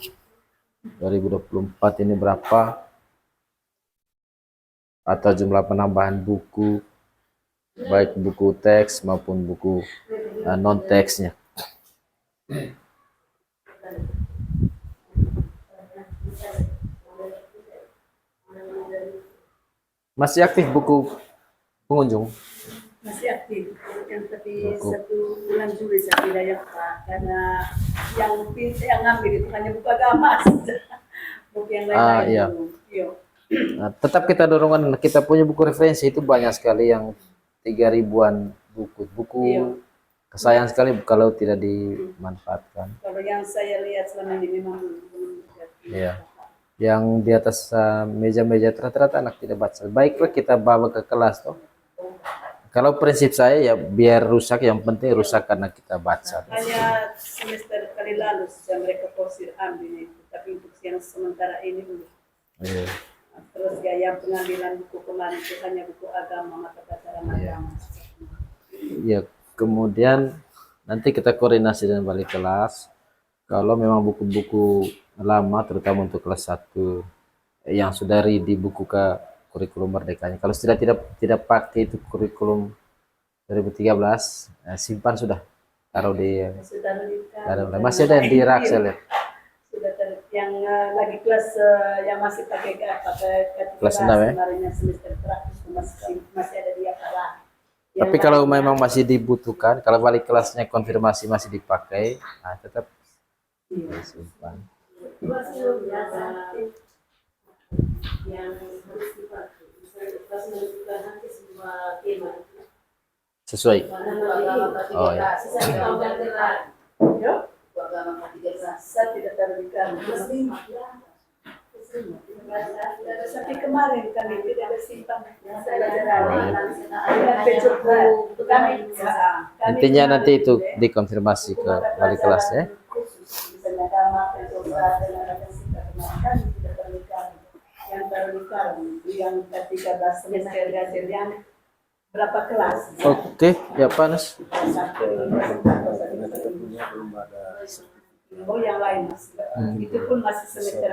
2024 ini berapa, atau jumlah penambahan buku, baik buku teks maupun buku non teksnya. Masih aktif buku pengunjung. Masih aktif. Yang tapi Buku. 1 bulan Juli saya tidak ya Pak, karena yang ngambil itu hanya buku agama saja. Buku yang lain-lain Iya. belum. Iya. Nah, tetap kita dorongkan, kita punya buku referensi itu banyak sekali, yang 3.000-an buku Iya. sayang sekali kalau tidak dimanfaatkan. Kalau yang saya lihat selama ini memang belum Iya. Yang di atas meja-meja rata-rata anak tidak baca. Baiklah kita bawa ke kelas toh. Kalau prinsip saya ya biar rusak, yang penting rusak karena kita baca. hanya semester kali lalu sudah mereka porsir ambil itu, tapi untuk yang sementara ini belum. Iya. Terus ya yang pengambilan buku kemarin itu hanya buku agama, mata pelajaran agama. Ya, kemudian nanti kita koordinasi dengan wali kelas. Kalau memang buku-buku lama, terutama untuk kelas 1 yang sudah ready buku ke kurikulum merdekanya. Kalau sudah tidak pakai itu kurikulum 2013, simpan sudah, taruh di Sudah masih ada yang di rak saya lihat. sudah yang lagi kelas yang masih pakai Kelas 6 ya? kemarin yang semester terakhir masih ada dia kalah. Tapi kalau memang masih dibutuhkan, kalau wali kelasnya konfirmasi masih dipakai, nah tetap disimpan. yang harus dipakai, misalnya pas menentukan nanti semua tema Sesuai. Oh, ya. saya tidak terbicara. Tapi kemarin kami tidak bersimpan Intinya nanti itu dikonfirmasi ke wali kelas ya. Yang ketika semester yang berapa kelas? Oke, ya panas. Oh yang lain mas, itu pun masih semester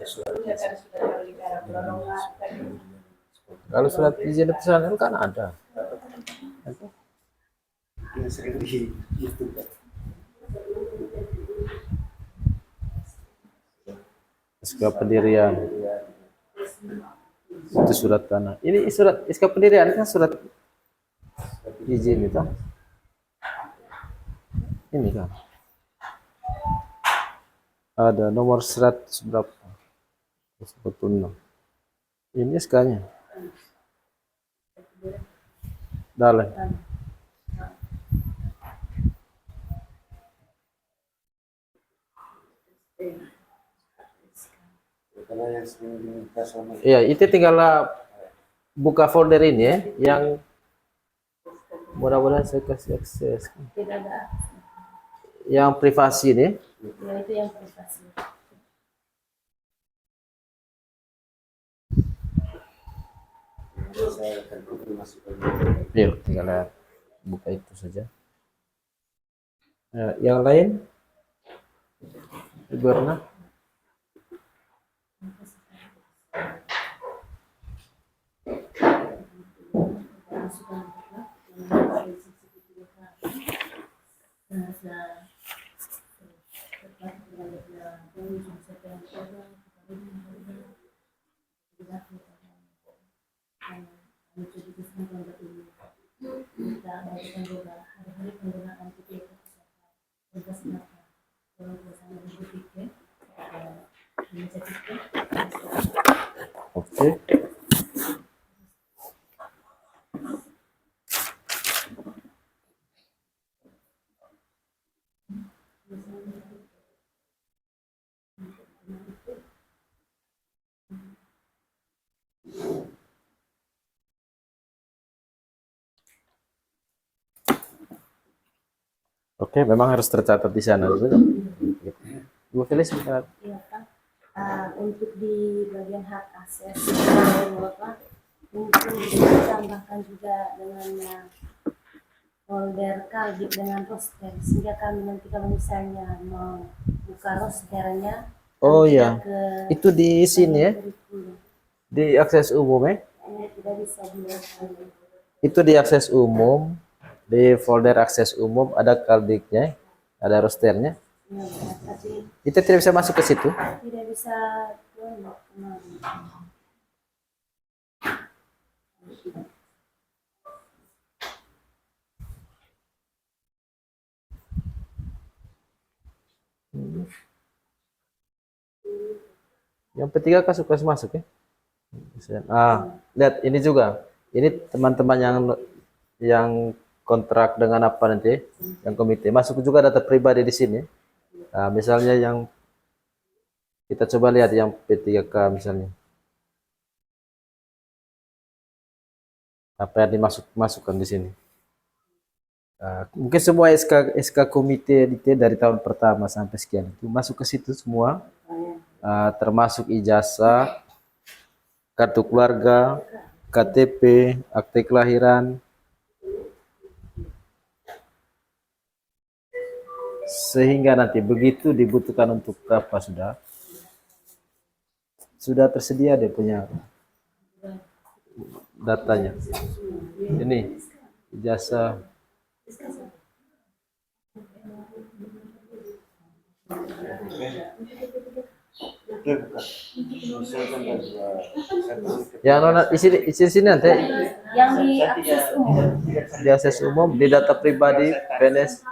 sebelumnya kan sudah terlihat Kalau surat izin pesantren kan ada. Yang sering di YouTube. SK pendirian. Itu surat tanah. Ini surat SK pendirian kan surat izin itu. Ini kan. Ada nomor 100 berapa? 46. Ini SK-nya. Dalam. Karena yang sering diminta sama Iya, itu tinggal buka folder ini ya, yang mudah-mudahan saya kasih akses. Tidak ada. Yang privasi ini. Ya, itu yang privasi. saya akan konfirmasi Yuk, tinggal buka itu saja. Yang lain? Berna? Oke. Oke, memang harus tercatat di sana dulu. Ibu Felis, Iya kan. Untuk di bagian hak akses mungkin bisa ditambahkan juga dengan folder kaldik dengan roster, sehingga kami nanti kalau misalnya mau buka rosternya oh kami iya, ke itu di sini ya, kurikulum. di akses umum ya. Tidak bisa dilihat. Itu di akses umum, di folder akses umum ada kaldiknya, ada rosternya. Ya, tapi Itu tidak bisa masuk ke situ. tidak bisa kemarin. Yang P3K suka masuk ya. Lihat ini juga. Ini teman-teman yang kontrak dengan apa nanti, yang komite masuk juga data pribadi di sini. Nah, misalnya yang kita coba lihat yang P3K misalnya. Apa yang dimasukkan di sini? Mungkin semua SK komite dari tahun pertama sampai sekian itu masuk ke situ semua, termasuk ijazah, kartu keluarga, KTP, akte kelahiran, sehingga nanti begitu dibutuhkan untuk apa sudah tersedia dia punya datanya. Ini ijazah, ya nona isi sini nanti Yang di akses umum. di akses umum, di data pribadi PNS,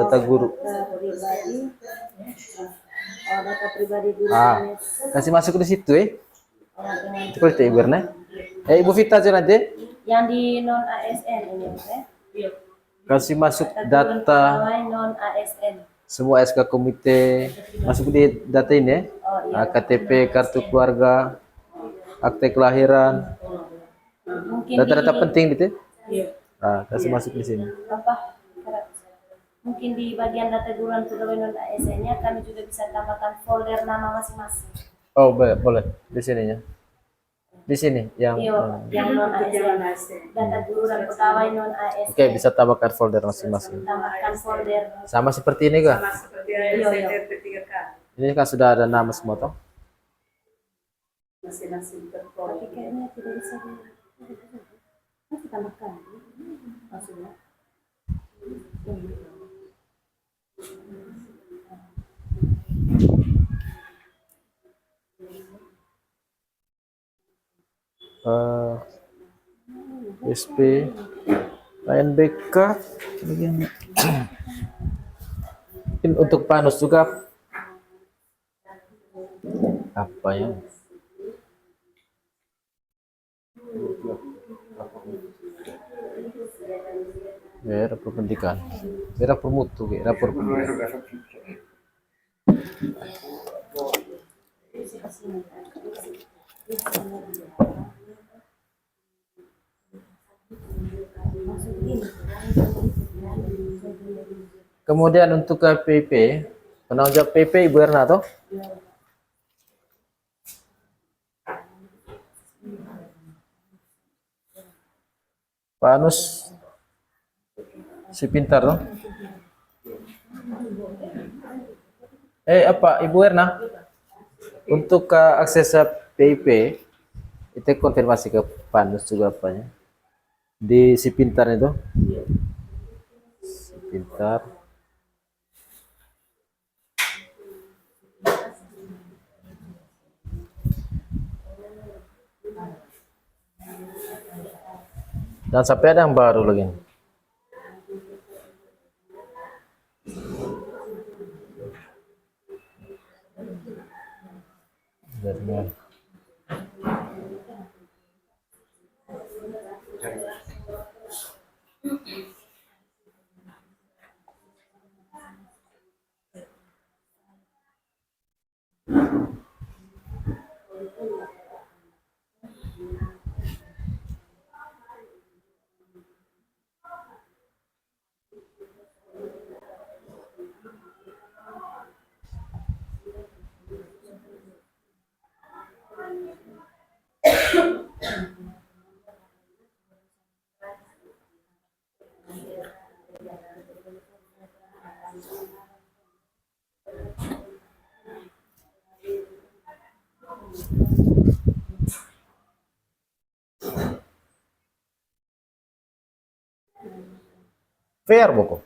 data guru. Pribadi. Data pribadi guru. Kasih masuk di situ Dengan itu kalau ibu Erna. Ibu Vita aja nanti yang di non ASN ini ya. kasih masuk data Pegawai non ASN. semua SK komite masuk di data ini ya. Oh iya. KTP, kartu keluarga, akte kelahiran, Mungkin data-data di, penting gitu. Iya. Kasih masuk di sini. Apa? Mungkin di bagian data guruan pegawai non ASN-nya kami juga bisa tambahkan folder nama masing-masing. Oh, boleh di sininya. Di sini yang Yang non ASN. Data guru dan pegawai non ASN. Oke, bisa tambahkan folder masing-masing. Tambahkan folder. Sama seperti ini kah? Sama seperti yang P3K. Ini kan sudah ada nama semua toh? Masing-masing Tapi terfolder. kayaknya tidak bisa masih tambahkan. Maksudnya. SP, LNBK, begini. Mungkin untuk panus juga apa ya? Rapor pendidikan, rapor mutu, rapor pendidikan. Kemudian untuk KPP, penanggung jawab PP Ibu Erna toh? Panus si pintar toh? Apa Ibu Erna? Untuk akses PIP itu konfirmasi ke Panus juga apanya? Di si pintar itu? Si pintar. Dan sampai ada yang baru lagi. Dari fair boko.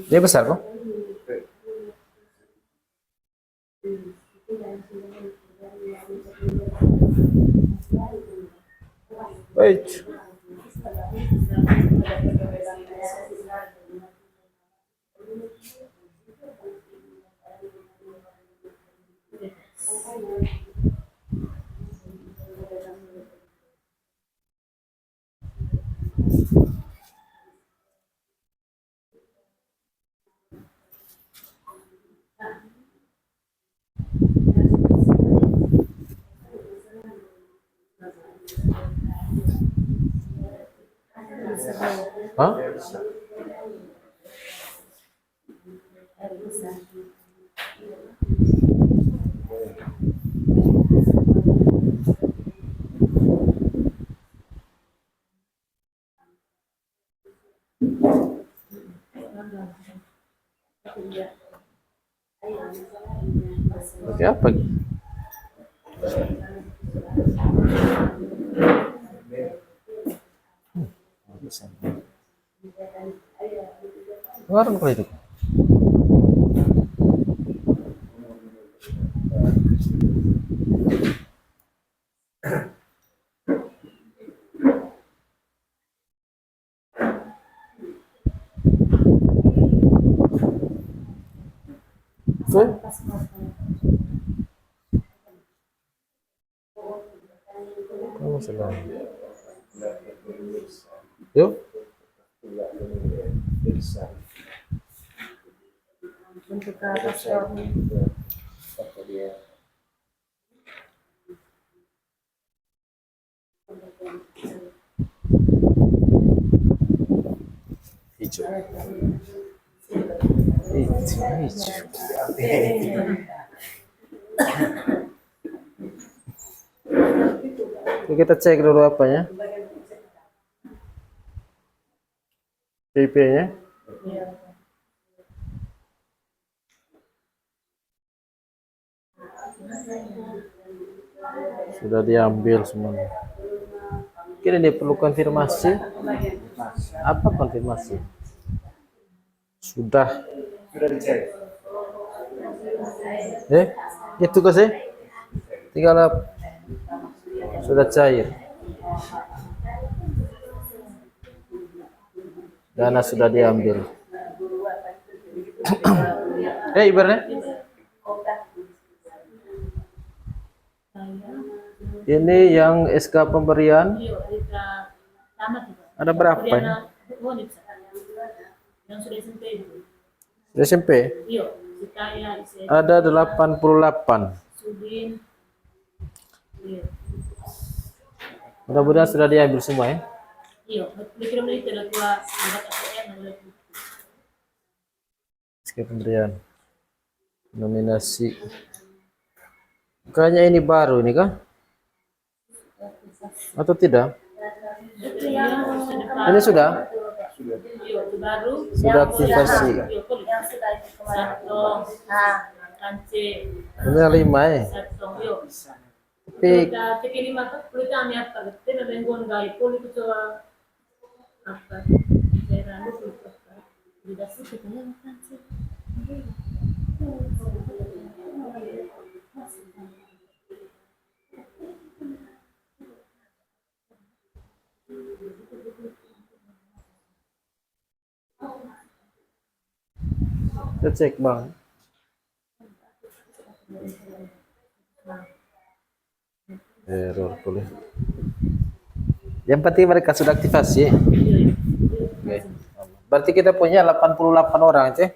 Dia besar kok. Baik. Hah? Oke, apa? Kemarin kali itu. Tuh. Kamu sedang. Yuk. Untuk ke paspor. Hijau. Hijau. Oke, kita cek dulu apanya. PP-nya. Sudah diambil semuanya. Kira dia perlu konfirmasi. Apa konfirmasi? Sudah dicek. itu kan sih? Tinggal sudah cair. Dana sudah diambil. Ibaratnya ini yang SK pemberian ada berapa ya? Yang sudah SMP itu. SMP Iya, Sitaya, ada 88. Sudin. Iya. Mudah-mudahan sudah diambil semua ya. Iya, dikirim itu lah tua surat APR SK pemberian nominasi. Kayaknya ini baru ini kah? Atau tidak? Ini sudah? baru Sudah aktivasi. yang sudah itu kemarin. Kance. Ini 5 ya. Tapi Tapi maka kulit kami apa? Kita bengon gay kulit itu apa? Daerah itu tidak sih kita yang kance. kita cek bang. Error boleh. Yang penting mereka sudah aktivasi. Oke. Berarti kita punya 88 orang, Ceh.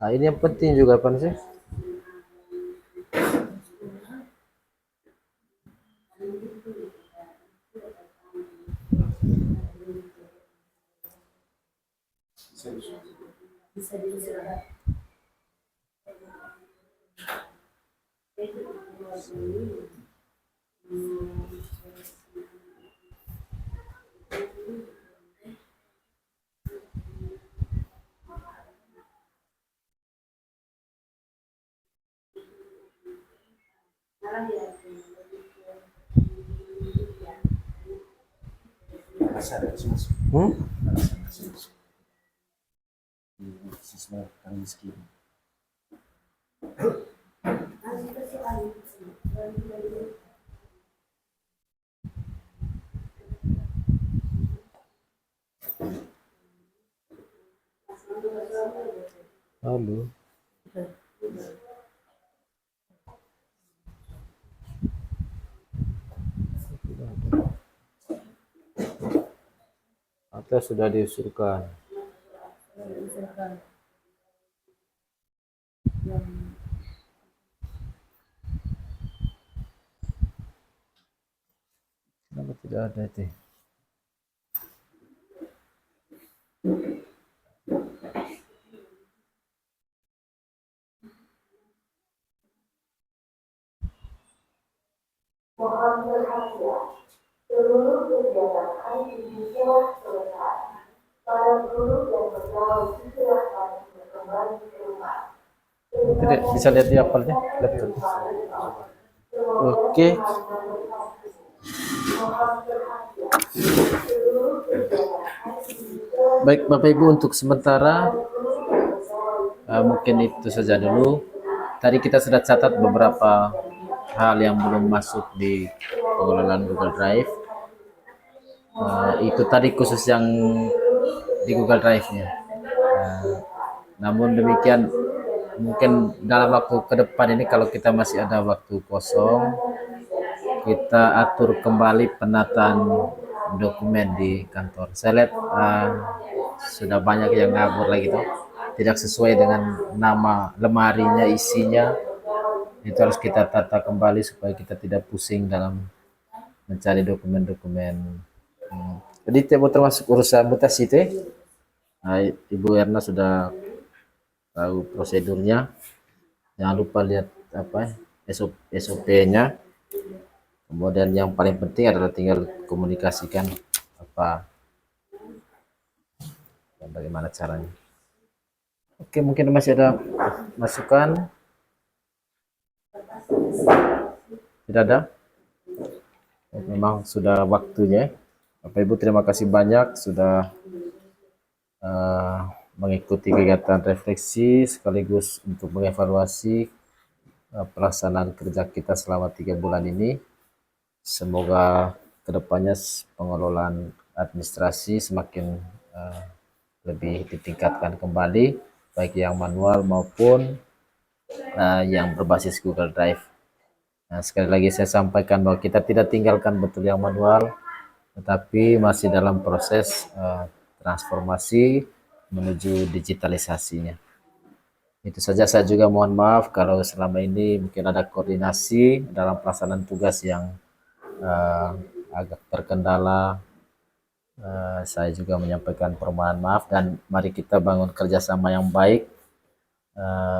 Nah, ini yang penting juga, Pan, sih. Bisa dilihat. Siswa kami miskin. Lalu atau sudah diusulkan. Misalkan Kenapa tidak ada itu? Tidak bisa lihat di apelnya laptop. Oke. Baik Bapak Ibu, untuk sementara mungkin itu saja dulu. Tadi kita sudah catat beberapa hal yang belum masuk di pengelolaan Google Drive. Itu tadi khusus yang di Google Drive-nya. Namun demikian, mungkin dalam waktu ke depan ini kalau kita masih ada waktu kosong, kita atur kembali penataan dokumen di kantor. Saya lihat sudah banyak yang ngabur lagi tuh, tidak sesuai dengan nama lemarinya, isinya. Itu harus kita tata kembali supaya kita tidak pusing dalam mencari dokumen-dokumen. Jadi termasuk urusan mutasi itu. Ibu Erna sudah tahu prosedurnya. Jangan lupa lihat apa SOP-nya. Kemudian yang paling penting adalah tinggal komunikasikan apa dan bagaimana caranya. Oke, mungkin masih ada masukan? Tidak ada? Memang sudah waktunya. Bapak Ibu, terima kasih banyak sudah mengikuti kegiatan refleksi sekaligus untuk mengevaluasi pelaksanaan kerja kita selama 3 bulan ini. Semoga kedepannya pengelolaan administrasi semakin lebih ditingkatkan kembali, baik yang manual maupun yang berbasis Google Drive. Nah, sekali lagi saya sampaikan bahwa kita tidak tinggalkan betul yang manual, tetapi masih dalam proses transformasi menuju digitalisasinya. Itu saja. Saya juga mohon maaf kalau selama ini mungkin ada koordinasi dalam pelaksanaan tugas yang agak terkendala. Saya juga menyampaikan permohonan maaf dan mari kita bangun kerjasama yang baik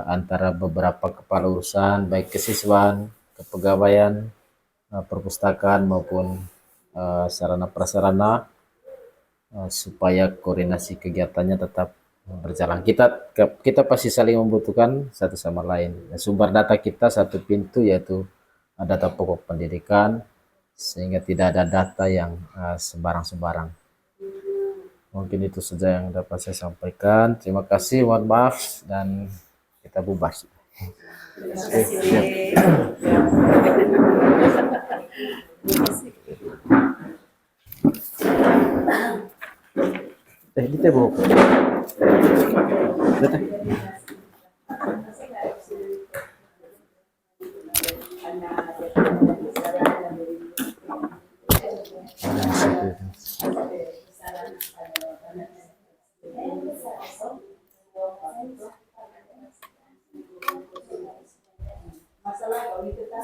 antara beberapa kepala urusan, baik kesiswaan, kepegawaian, perpustakaan maupun sarana prasarana, supaya koordinasi kegiatannya tetap berjalan. Kita pasti saling membutuhkan satu sama lain. Sumber data kita satu pintu, yaitu data pokok pendidikan, sehingga tidak ada data yang sembarang-sembarang. Mungkin itu saja yang dapat saya sampaikan. Terima kasih, mohon maaf, dan kita bubar. Di tebo. Masalah kalau kita